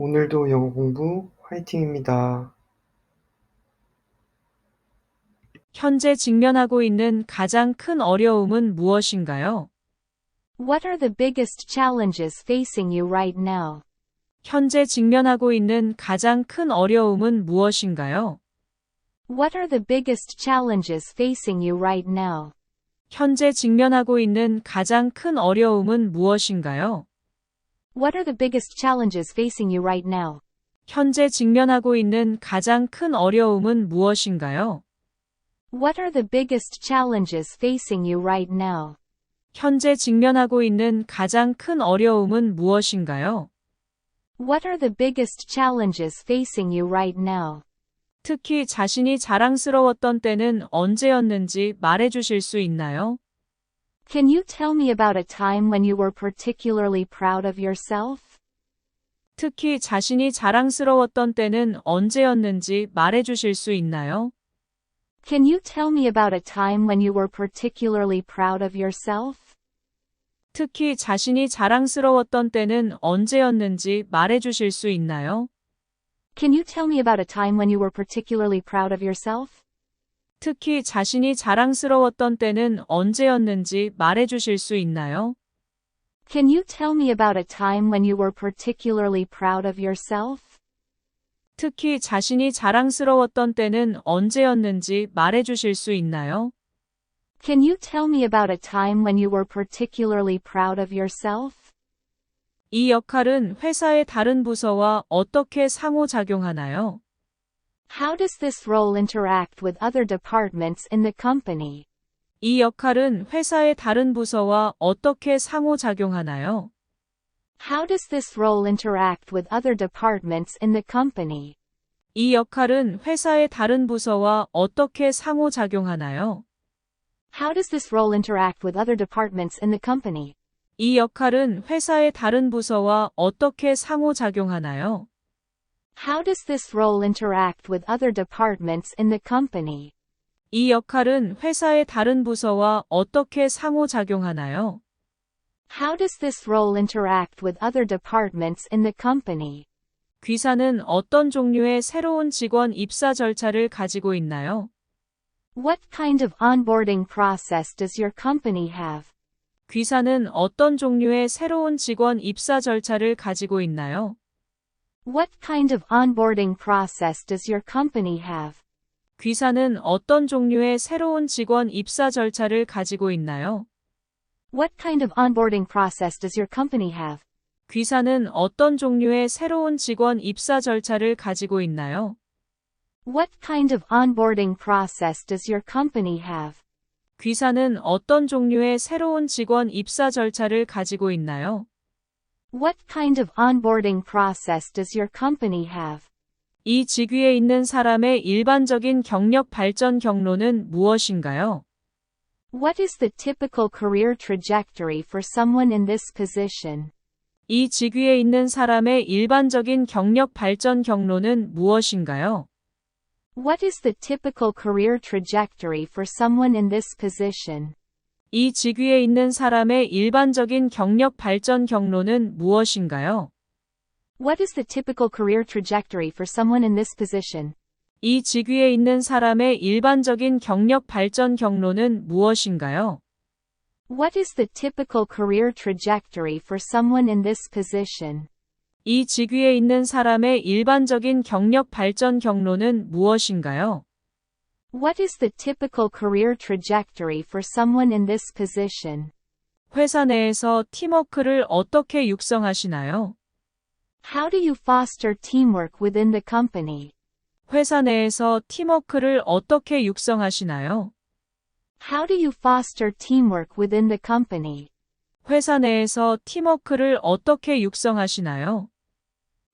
오늘도 영어 공부 화이팅입니다. 현재 직면하고 있는 가장 큰 어려움은 무엇인가요? What are the biggest challenges facing you right now? 현재 직면하고 있는 가장 큰 어려움은 무엇인가요? What are the biggest challenges facing you right now? 현재 직면하고 있는 가장 큰 어려움은 무엇인가요? What are the biggest challenges facing you right now? 현재 직면하고 있는 가장 큰 어려움은 무엇인가요? What are the biggest challenges facing you right now? 현재 직면하고 있는 가장 큰 어려움은 무엇인가요? What are the biggest challenges facing you right now? 특히 자신이 자랑스러웠던 때는 언제였는지 말해 주실 수 있나요? Can you tell me about a time when you were particularly proud of yourself? 특히 자신이 자랑스러웠던 때는 언제였는지 말해 주실 수 있나요? Can you tell me about a time when you were particularly proud of yourself? 특히 자신이 자랑스러웠던 때는 언제였는지 말해 주실 수 있나요? Can you tell me about a time when you were particularly proud of yourself? 특히 자신이 자랑스러웠던 때는 언제였는지 말해 주실 수 있나요? Can you tell me about a time when you were particularly proud of yourself? 특히 자신이 자랑스러웠던 때는 언제였는지 말해 주실 수 있나요? Can you tell me about a time when you were particularly proud of yourself? 이 역할은 회사의 다른 부서와 어떻게 상호작용하나요? How does this role interact with other departments in the company? 이 역할은 회사의 다른 부서와 어떻게 상호작용하나요? How does this role interact with other departments in the company? 이 역할은 회사의 다른 부서와 어떻게 상호작용하나요? How does this role interact with other departments in the company? 이 역할은 회사의 다른 부서와 어떻게 상호작용하나요? How does this role interact with other departments in the company? 이 역할은 회사의 다른 부서와 어떻게 상호작용하나요? How does this role interact with other departments in the company? 귀사는 어떤 종류의 새로운 직원 입사 절차를 가지고 있나요? What kind of onboarding process does your company have? 귀사는 어떤 종류의 새로운 직원 입사 절차를 가지고 있나요? What kind of onboarding process does your company have? 귀사는 어떤 종류의 새로운 직원 입사 절차를 가지고 있나요? What kind of onboarding process does your company have? 귀사는 어떤 종류의 새로운 직원 입사 절차를 가지고 있나요? What kind of onboarding process does your company have? 귀사는 어떤 종류의 새로운 직원 입사 절차를 가지고 있나요? What kind of onboarding process does your company have? 이 직위에 있는 사람의 일반적인 경력 발전 경로는 무엇인가요? What is the typical career trajectory for someone in this position? 이 직위에 있는 사람의 일반적인 경력 발전 경로는 무엇인가요? What is the typical career trajectory for someone in this position? 이 직위에 있는 사람의 일반적인 경력 발전 경로는 무엇인가요? What is the typical career trajectory for someone in this position? 이 직위에 있는 사람의 일반적인 경력 발전 경로는 무엇인가요? What is the typical career trajectory for someone in this position? 이 직위에 있는 사람의 일반적인 경력 발전 경로는 무엇인가요? What is the typical career trajectory for someone in this position? 회사 내에서 팀워크를 어떻게 육성하시나요? How do you foster teamwork within the company? 회사 내에서 팀워크를 어떻게 육성하시나요? How do you foster teamwork within the company? 회사 내에서 팀워크를 어떻게 육성하시나요?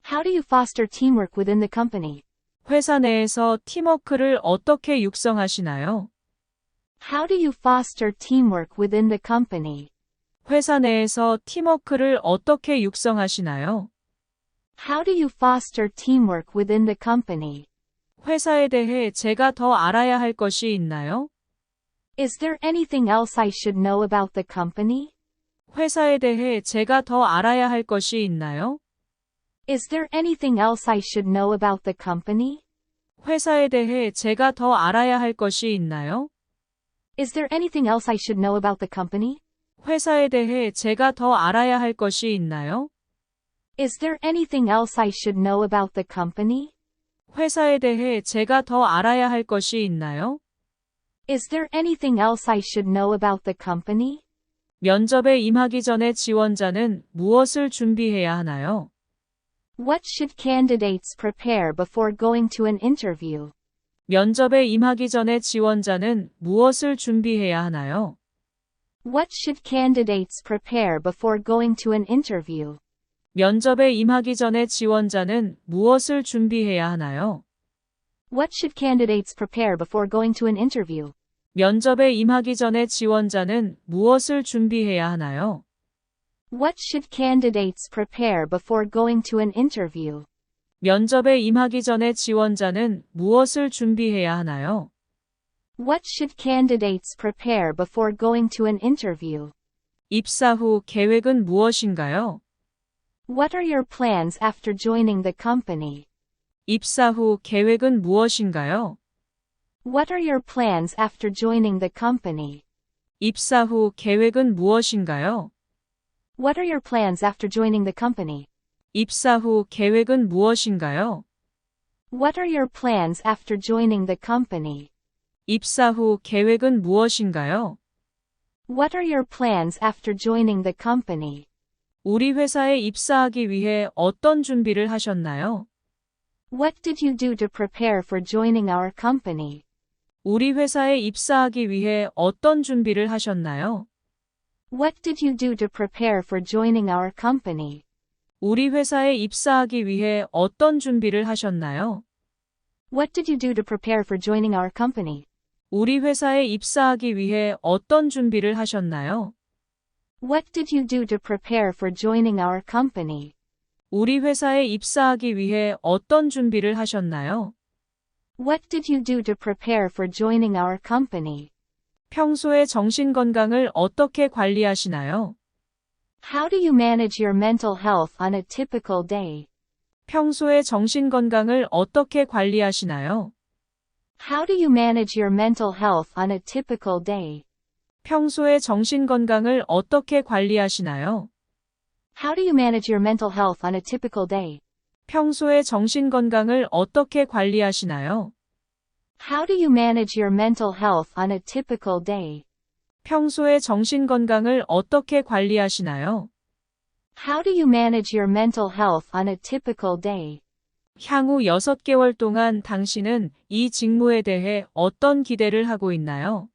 How do you foster teamwork within the company? 회사 내에서 팀워크를 어떻게 육성하시나요? How do you foster teamwork within the company? 회사 내에서 팀워크를 어떻게 육성하시나요? How do you foster teamwork within the company? 회사에 대해 제가 더 알아야 할 것이 있나요? Is there anything else I should know about the company? 회사에 대해 제가 더 알아야 할 것이 있나요? Is there anything else I should know about the company? 회사에 대해 제가 더 알아야 할 것이 있나요? Is there anything else I should know about the company? 회사에 대해 제가 더 알아야 할 것이 있나요? Is there anything else I should know about the company? 회사에 대해 제가 더 알아야 할 것이 있나요? Is there anything else I should know about the company? 면접에 임하기 전에 지원자는 무엇을 준비해야 하나요? What should candidates prepare before going to an interview? 면접에 임하기 전에 지원자는 무엇을 준비해야 하나요? What should candidates prepare before going to an interview? 면접에 임하기 전에 지원자는 무엇을 준비해야 하나요? What should candidates prepare before going to an interview? 면접에 임하기 전에 지원자는 무엇을 준비해야 하나요? What should candidates prepare before going to an interview? 면접에 임하기 전에 지원자는 무엇을 준비해야 하나요? What should candidates prepare before going to an interview? 입사 후 계획은 무엇인가요? What are your plans after joining the company? 입사 후 계획은 무엇인가요? What are your plans after joining the company? 입사 후 계획은 무엇인가요? What are your plans after joining the company? 입사 후 계획은 무엇인가요? What are your plans after joining the company? 입사 후 계획은 무엇인가요? What are your plans after joining the company? 우리 회사에 입사하기 위해 어떤 준비를 하셨나요? What did you do to prepare for joining our company? 우리 회사에 입사하기 위해 어떤 준비를 하셨나요? What did you do to prepare for joining our company? 우리 회사에 입사하기 위해 어떤 준비를 하셨나요? What did you do to prepare for joining our company? 우리 회사에 입사하기 위해 어떤 준비를 하셨나요? What did you do to prepare for joining our company? 우리 회사에 입사하기 위해 어떤 준비를 하셨나요? What did you do to prepare for joining our company? 평소에 정신 건강을 어떻게 관리하시나요? How do you manage your mental health on a typical day? 평소에 정신 건강을 어떻게 관리하시나요? How do you manage your mental health on a typical day? 평소에 정신 건강을 어떻게 관리하시나요? How do you manage your mental health on a typical day? 평소에 정신 건강을 어떻게 관리하시나요? How do you manage your mental health on a typical day? 평소에 정신 건강을 어떻게 관리하시나요? How do you manage your mental health on a typical day? 향후 6개월 동안 당신은 이 직무에 대해 어떤 기대를 하고 있나요?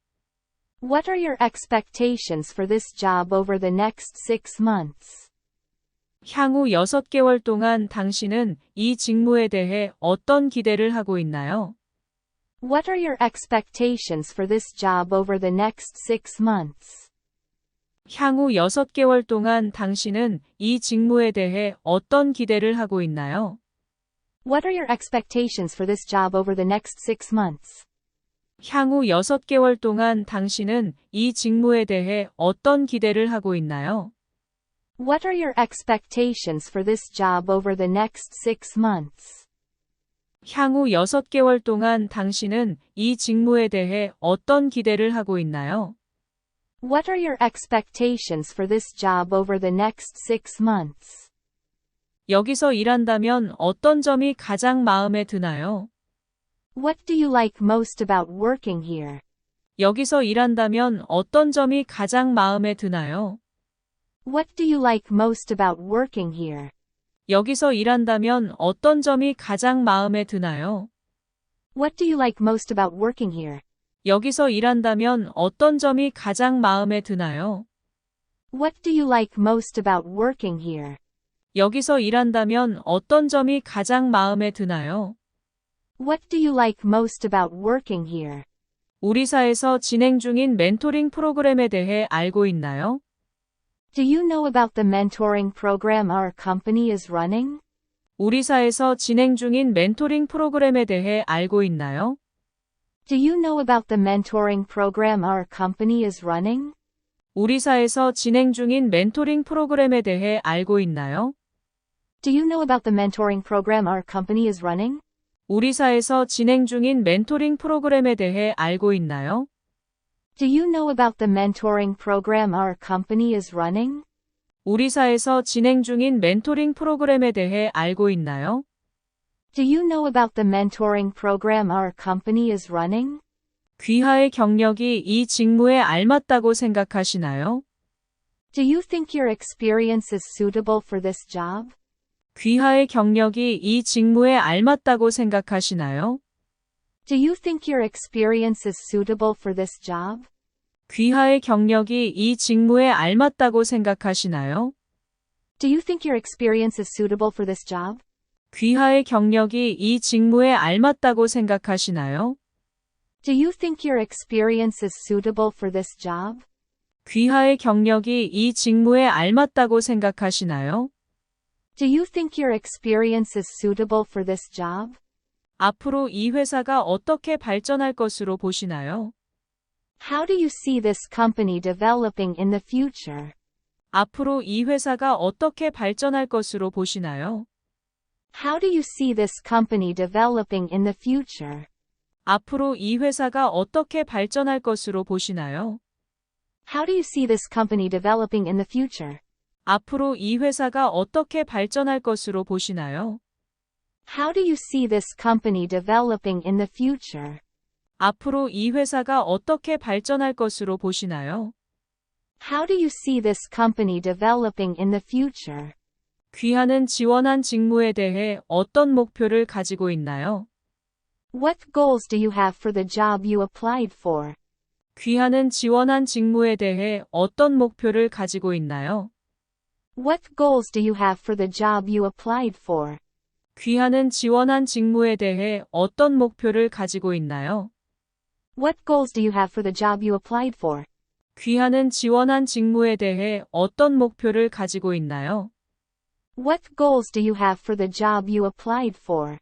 What are your expectations for this job over the next 6 months? 향후 6개월 동안 당신은 이 직무에 대해 어떤 기대를 하고 있나요? What are your expectations for this job over the next 6 months? 향후 6개월 동안 당신은 이 직무에 대해 어떤 기대를 하고 있나요? What are your expectations for this job over the next 6 months? 향후 6개월 동안 당신은 이 직무에 대해 어떤 기대를 하고 있나요? What are your expectations for this job over the next 6 months? 향후 6개월 동안 당신은 이 직무에 대해 어떤 기대를 하고 있나요? What are your expectations for this job over the next 6 months? 여기서 일한다면 어떤 점이 가장 마음에 드나요? What do you like most about working here? 여기서 일한다면 어떤 점이 가장 마음에 드나요? What do you like most about working here? 여기서 일한다면 어떤 점이 가장 마음에 드나요? What do you like most about working here? 여기서 일한다면 어떤 점이 가장 마음에 드나요? What do you like most about working here? 여기서 일한다면 어떤 점이 가장 마음에 드나요? What do you like most about working here? 우리사에서 진행 중인 멘토링 프로그램에 대해 알고 있나요? Do you know about the mentoring program our company is running? 우리사에서 진행 중인 멘토링 프로그램에 대해 알고 있나요? Do you know about the mentoring program our company is running? 우리사에서 진행 중인 멘토링 프로그램에 대해 알고 있나요? Do you know about the mentoring program our company is running? 우리사에서 진행 중인 멘토링 프로그램에 대해 알고 있나요? Do you know about the mentoring program our company is running? 우리사에서 진행 중인 멘토링 프로그램에 대해 알고 있나요? Do you know about the mentoring program our company is running? 귀하의 경력이 이 직무에 알맞다고 생각하시나요? Do you think your experience is suitable for this job? 귀하의 경력이 이 직무에 알맞다고 생각하시나요? Do you think your experience is suitable for this job? 귀하의 경력이 이 직무에 알맞다고 생각하시나요? Do you think your experience is suitable for this job? 귀하의 경력이 이 직무에 알맞다고 생각하시나요? Do you think your experience is suitable for this job? 귀하의 경력이 이 직무에 알맞다고 생각하시나요? Do you think your experience is suitable for this job? 앞으로 이 회사가 어떻게 발전할 것으로 보시나요? How do you see this company developing in the future? 앞으로 이 회사가 어떻게 발전할 것으로 보시나요? How do you see this company developing in the future? 앞으로 이 회사가 어떻게 발전할 것으로 보시나요? How do you see this company developing in the future? 앞으로 이 회사가 어떻게 발전할 것으로 보시나요? How do you see this company developing in the future? 앞으로 이 회사가 어떻게 발전할 것으로 보시나요? How do you see this company developing in the future? 귀하는 지원한 직무에 대해 어떤 목표를 가지고 있나요? What goals do you have for the job you applied for? 귀하는 지원한 직무에 대해 어떤 목표를 가지고 있나요? What goals do you have for the job you applied for? 귀하는 지원한 직무에 대해 어떤 목표를 가지고 있나요? What goals do you have for the job you applied for? 귀하는 지원한 직무에 대해 어떤 목표를 가지고 있나요? What goals do you have for the job you applied for?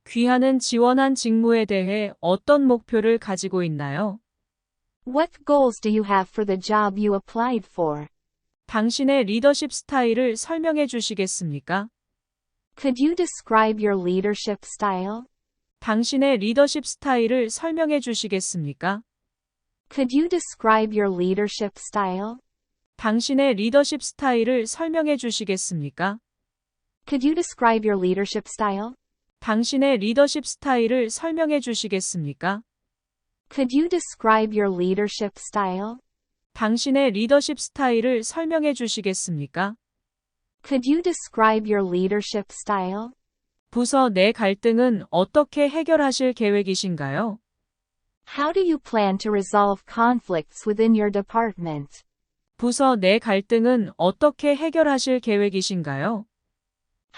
귀하는 지원한 직무에 대해 어떤 목표를 가지고 있나요? What goals do you have for the job you applied for? 당신의 리더십 스타일을 설명해 주시겠습니까? Could you describe your leadership style? 당신의 리더십 스타일을 설명해 주시겠습니까? Could you describe your leadership style? 당신의 리더십 스타일을 설명해 주시겠습니까? Could you describe your leadership style? 당신의 리더십 스타일을 설명해 주시겠습니까? Could you describe your leadership style? 당신의 리더십 스타일을 설명해 주시겠습니까? Could you describe your leadership style? 부서 내 갈등은 어떻게 해결하실 계획이신가요? How do you plan to resolve conflicts within your department? 부서 내 갈등은 어떻게 해결하실 계획이신가요?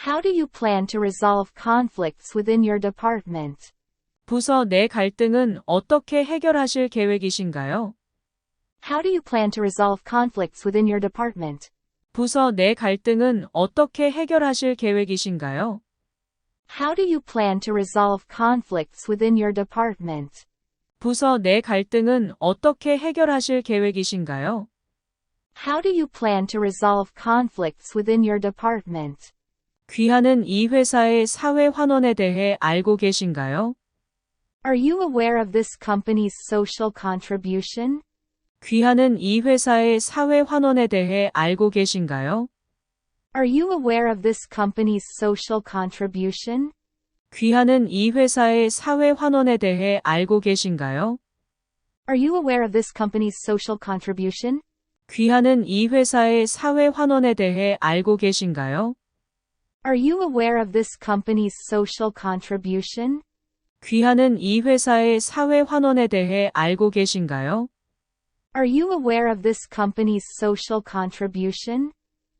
How do you plan to resolve conflicts within your department? 부서 내 갈등은 어떻게 해결하실 계획이신가요? How do you plan to resolve conflicts within your department? 부서 내 갈등은 어떻게 해결하실 계획이신가요? How do you plan to resolve conflicts within your department? 부서 내 갈등은 어떻게 해결하실 계획이신가요? How do you plan to resolve conflicts within your department? 귀하는 이 회사의 사회 환원에 대해 알고 계신가요? Are you aware of this company's social contribution? 귀하는 이 회사의 사회 환원에 대해 알고 계신가요? Are you aware of this company's social contribution? 귀하는 이 회사의 사회 환원에 대해 알고 계신가요? Are you aware of this company's social contribution? 귀하는 이 회사의 사회 환원에 대해 알고 계신가요? Are you aware of this company's social contribution? 귀하는 이 회사의 사회 환원에 대해 알고 계신가요? Are you aware of this company's social contribution?